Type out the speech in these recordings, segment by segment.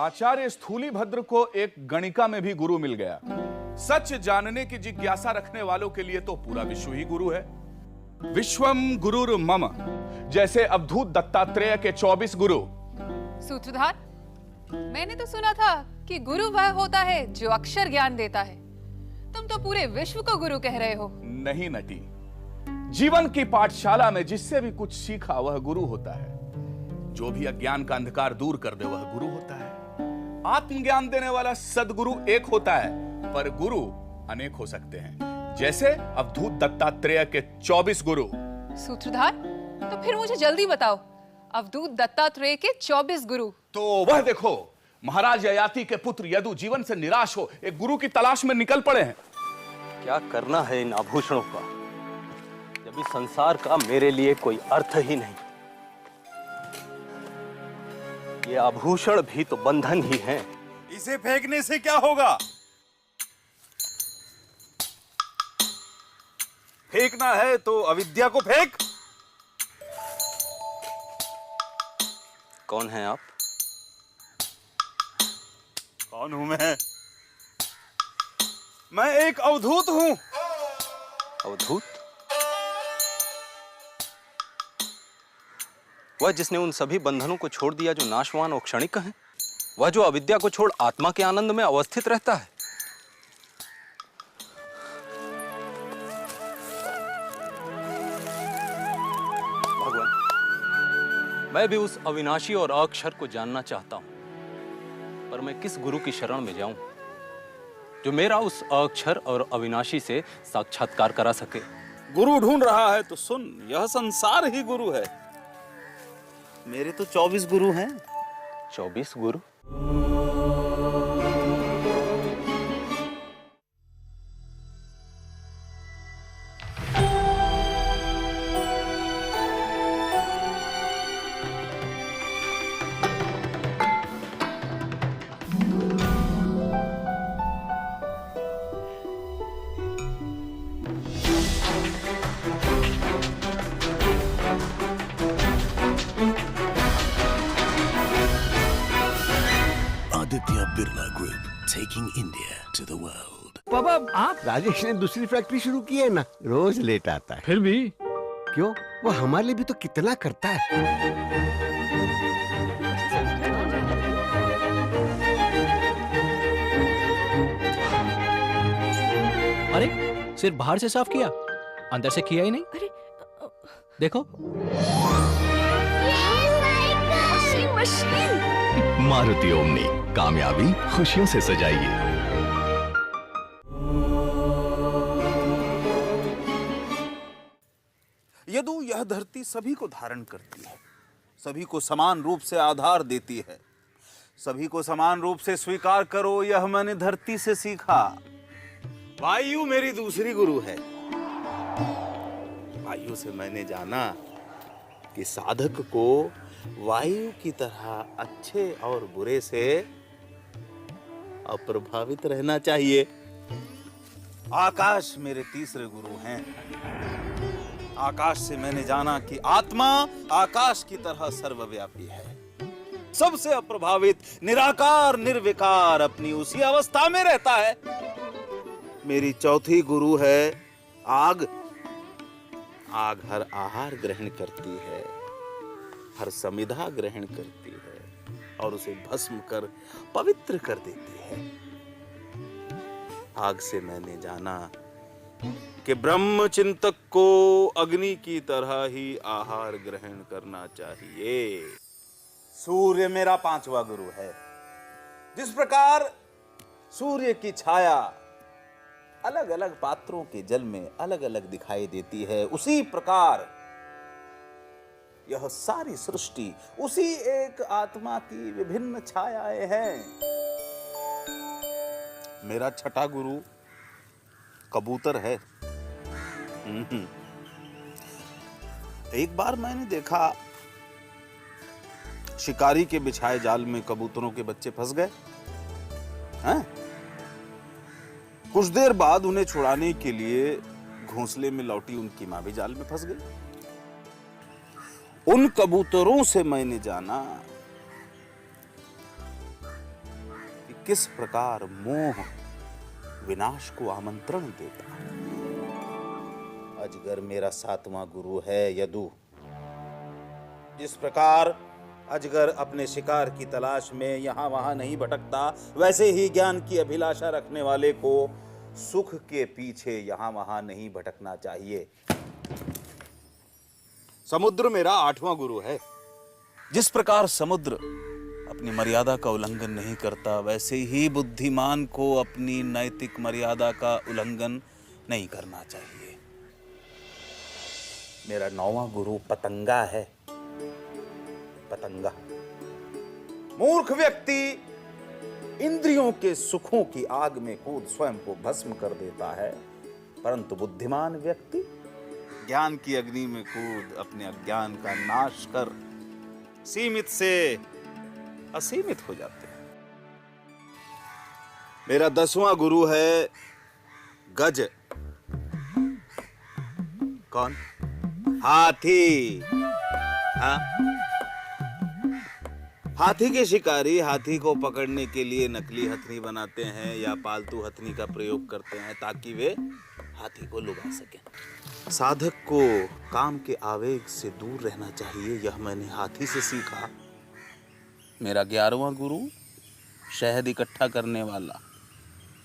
आचार्य स्थूलीभद्र को एक गणिका में भी गुरु मिल गया। सच जानने की जिज्ञासा रखने वालों के लिए तो पूरा विश्व ही गुरु है। विश्वम गुरुर मम, जैसे अवधूत दत्तात्रेय के 24 गुरु। सूत्रधार, मैंने तो सुना था कि गुरु वह होता है जो अक्षर ज्ञान देता है। तुम तो पूरे विश्व को गुरु कह रहे हो। नहीं नटी, जीवन की पाठशाला में जिससे भी कुछ सीखा वह गुरु होता है। जो भी अज्ञान का अंधकार दूर कर दे वह गुरु होता है। आत्मज्ञान देने वाला सदगुरु एक होता है, पर गुरु अनेक हो सकते हैं, जैसे अवधूत दत्तात्रेय के 24 गुरु। सूत्रधार, तो फिर मुझे जल्दी बताओ, अवधूत दत्तात्रेय के 24 गुरु। तो वह देखो, महाराज ययाति के पुत्र यदु जीवन से निराश हो एक गुरु की तलाश में निकल पड़े हैं। क्या करना है इन आभूषणों का, जब इस संसार का मेरे लिए कोई अर्थ ही नहीं। ये आभूषण भी तो बंधन ही हैं। इसे फेंकने से क्या होगा? फेंकना है तो अविद्या को फेंक। कौन है आप? कौन हूं मैं? मैं एक अवधूत हूं। अवधूत? वह जिसने उन सभी बंधनों को छोड़ दिया जो नाशवान और क्षणिक हैं, वह जो अविद्या को छोड़ आत्मा के आनंद में अवस्थित रहता है। भगवान, मैं भी उस अविनाशी और अक्षर को जानना चाहता हूं, पर मैं किस गुरु की शरण में जाऊं जो मेरा उस अक्षर और अविनाशी से साक्षात्कार करा सके। गुरु ढूंढ रहा है तो सुन, यह संसार ही गुरु है। मेरे तो 24 गुरु हैं। 24 गुरु? Aditya Birla Group, taking India to the world. पापा, आप? राजेश ने दूसरी फैक्ट्री शुरू की है ना, रोज लेट आता है। फिर भी क्यों? वो हमारे लिए भी तो कितना करता है। अरे, सिर्फ बाहर से साफ किया, अंदर से किया ही नहीं। अरे देखो, मशीन। मारुति ओमनी, कामयाबी खुशियों से सजाइए। यदु यह धरती सभी को धारण करती है, सभी को समान रूप से आधार देती है। सभी को समान रूप से स्वीकार करो, यह मैंने धरती से सीखा। वायु मेरी दूसरी गुरु है। वायु से मैंने जाना कि साधक को वायु की तरह अच्छे और बुरे से अप्रभावित रहना चाहिए। आकाश मेरे तीसरे गुरु हैं। आकाश से मैंने जाना कि आत्मा आकाश की तरह सर्वव्यापी है, सबसे अप्रभावित, निराकार निर्विकार अपनी उसी अवस्था में रहता है। मेरी चौथी गुरु है आग। आग हर आहार ग्रहण करती है, हर समिधा ग्रहण करती है और उसे भस्म कर पवित्र कर देती है। आग से मैंने जाना कि ब्रह्म चिंतक को अग्नि की तरह ही आहार ग्रहण करना चाहिए। सूर्य मेरा पांचवा गुरु है। जिस प्रकार सूर्य की छाया अलग अलग पात्रों के जल में अलग अलग दिखाई देती है, उसी प्रकार यह सारी सृष्टि उसी एक आत्मा की विभिन्न छायाएं हैं। मेरा छठा गुरु कबूतर है। एक बार मैंने देखा शिकारी के बिछाए जाल में कबूतरों के बच्चे फंस गए हैं। कुछ देर बाद उन्हें छुड़ाने के लिए घोंसले में लौटी उनकी मां भी जाल में फंस गई। उन कबूतरों से मैंने जाना किस प्रकार मोह विनाश को आमंत्रण देता है। अजगर मेरा 7वां गुरु है यदु। जिस प्रकार अजगर अपने शिकार की तलाश में यहां वहां नहीं भटकता, वैसे ही ज्ञान की अभिलाषा रखने वाले को सुख के पीछे यहां वहां नहीं भटकना चाहिए। समुद्र मेरा 8वां गुरु है। जिस प्रकार समुद्र अपनी मर्यादा का उल्लंघन नहीं करता, वैसे ही बुद्धिमान को अपनी नैतिक मर्यादा का उल्लंघन नहीं करना चाहिए। मेरा 9वां गुरु पतंगा है। पतंगा मूर्ख व्यक्ति इंद्रियों के सुखों की आग में कूद स्वयं को भस्म कर देता है, परंतु बुद्धिमान व्यक्ति ज्ञान की अग्नि में कूद अपने अज्ञान का नाश कर सीमित से असीमित हो जाते हैं। मेरा 10वां गुरु है गज। कौन? हाथी। हाँ, हाथी के शिकारी हाथी को पकड़ने के लिए नकली हथनी बनाते हैं या पालतू हथनी का प्रयोग करते हैं ताकि वे हाथी को लुभा सकें। साधक को काम के आवेग से दूर रहना चाहिए, यह मैंने हाथी से सीखा। मेरा 11वां गुरु शहद इकट्ठा करने वाला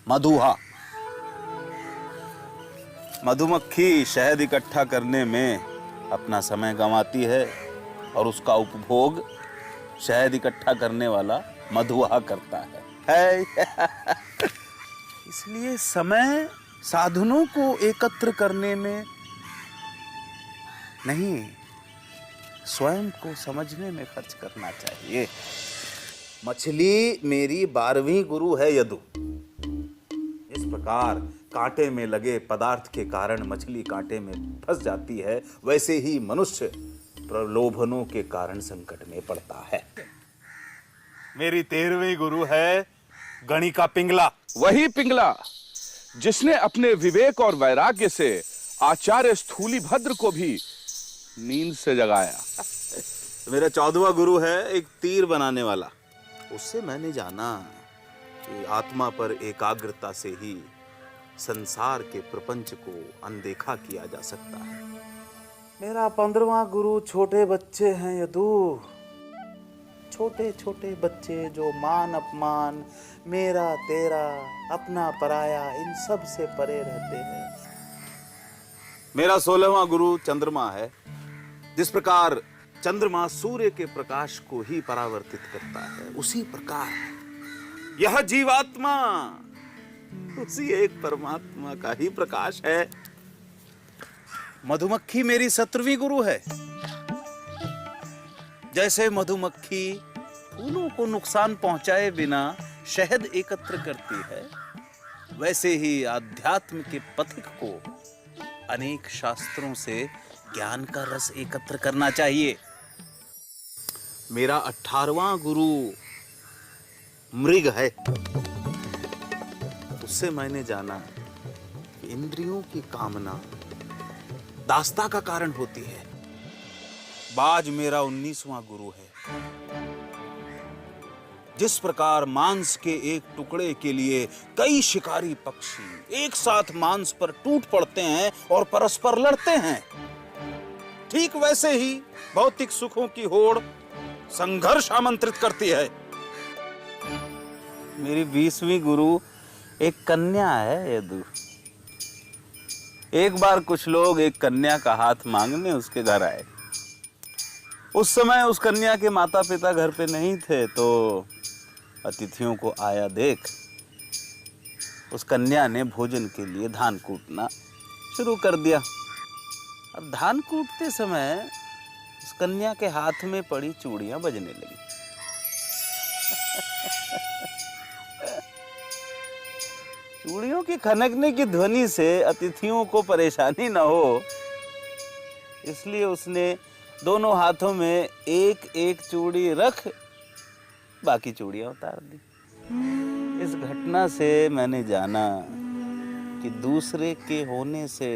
मधुहा। मधुमक्खी शहद इकट्ठा करने में अपना समय गंवाती है और उसका उपभोग शहद इकट्ठा करने वाला मधुहा करता है। इसलिए समय साधनों को एकत्र करने में नहीं, स्वयं को समझने में खर्च करना चाहिए। मछली मेरी 12वीं गुरु है यदु। इस प्रकार कांटे में लगे पदार्थ के कारण मछली कांटे में फंस जाती है, वैसे ही मनुष्य प्रलोभनों के कारण संकट में पड़ता है। मेरी 13वीं गुरु है गणिका पिंगला। वही पिंगला जिसने अपने विवेक और वैराग्य से आचार्य स्थूलीभद्र को भी नींद से जगाया। मेरा 14वां गुरु है एक तीर बनाने वाला। उससे मैंने जाना कि आत्मा पर एकाग्रता से ही संसार के प्रपंच को अनदेखा किया जा सकता है। मेरा 15वां गुरु छोटे बच्चे हैं यदु। छोटे छोटे बच्चे जो मान अपमान, मेरा तेरा, अपना पराया, इन सब से परे रहते हैं। मेरा 16वां गुरु चंद्रमा है। जिस प्रकार चंद्रमा सूर्य के प्रकाश को ही परावर्तित करता है, उसी प्रकार यह जीवात्मा उसी एक परमात्मा का ही प्रकाश है। मधुमक्खी मेरी 17वीं गुरु है। जैसे मधुमक्खी फूलों को नुकसान पहुंचाए बिना शहद एकत्र करती है, वैसे ही आध्यात्म के पथिक को अनेक शास्त्रों से ज्ञान का रस एकत्र करना चाहिए। मेरा 18वां गुरु मृग है। उससे मैंने जाना कि इंद्रियों की कामना दास्ता का कारण होती है। बाज मेरा 19वां गुरु है। जिस प्रकार मांस के एक टुकड़े के लिए कई शिकारी पक्षी एक साथ मांस पर टूट पड़ते हैं और परस्पर लड़ते हैं, ठीक वैसे ही भौतिक सुखों की होड़ संघर्ष आमंत्रित करती है। मेरी 20वीं गुरु एक कन्या है यदु। एक बार कुछ लोग एक कन्या का हाथ मांगने उसके घर आए। उस समय उस कन्या के माता पिता घर पे नहीं थे, तो अतिथियों को आया देख उस कन्या ने भोजन के लिए धान कूटना शुरू कर दिया। अब धान कूटते समय उस कन्या के हाथ में पड़ी चूड़ियां बजने लगी। चूड़ियों की खनकने की ध्वनि से अतिथियों को परेशानी न हो, इसलिए उसने दोनों हाथों में एक एक चूड़ी रख बाकी चूड़ियां उतार दी। इस घटना से मैंने जाना कि दूसरे के होने से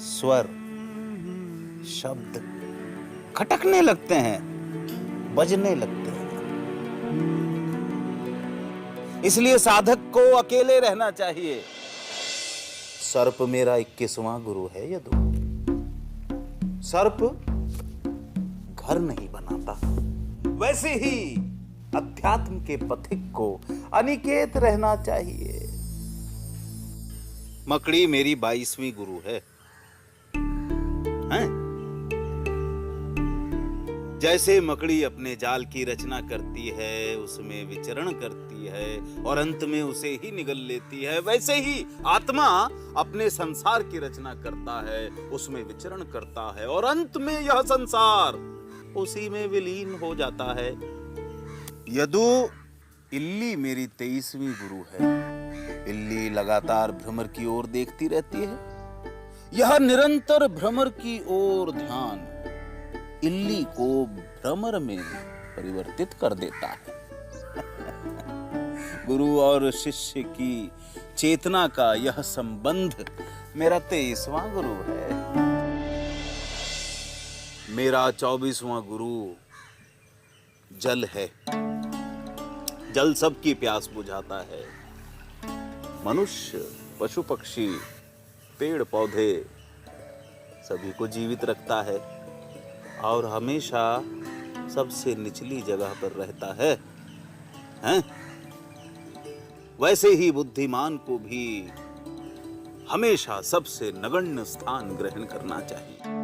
स्वर, शब्द खटकने लगते हैं, बजने लगते हैं। इसलिए साधक को अकेले रहना चाहिए। सर्प मेरा 21वां गुरु है यदु। सर्प घर नहीं बनाता, वैसे ही अध्यात्म के पथिक को अनिकेत रहना चाहिए। मकड़ी मेरी 22वीं गुरु है, हैं? जैसे मकड़ी अपने जाल की रचना करती है, उसमें विचरण करती है और अंत में उसे ही निगल लेती है, वैसे ही आत्मा अपने संसार की रचना करता है, उसमें विचरण करता है और अंत में यह संसार उसी में विलीन हो जाता है। यदु इल्ली मेरी 23वीं गुरु है। इल्ली लगातार भ्रमर की ओर देखती रहती है। यह निरंतर भ्रमर की ओर ध्यान इल्ली को भ्रमर में परिवर्तित कर देता है। गुरु और शिष्य की चेतना का यह संबंध मेरा 23वां गुरु है। मेरा 24वां गुरु जल है। जल सबकी प्यास बुझाता है। मनुष्य, पशु पक्षी, पेड़ पौधे सभी को जीवित रखता है और हमेशा सबसे निचली जगह पर रहता है, हैं? वैसे ही बुद्धिमान को भी हमेशा सबसे नगण्य स्थान ग्रहण करना चाहिए।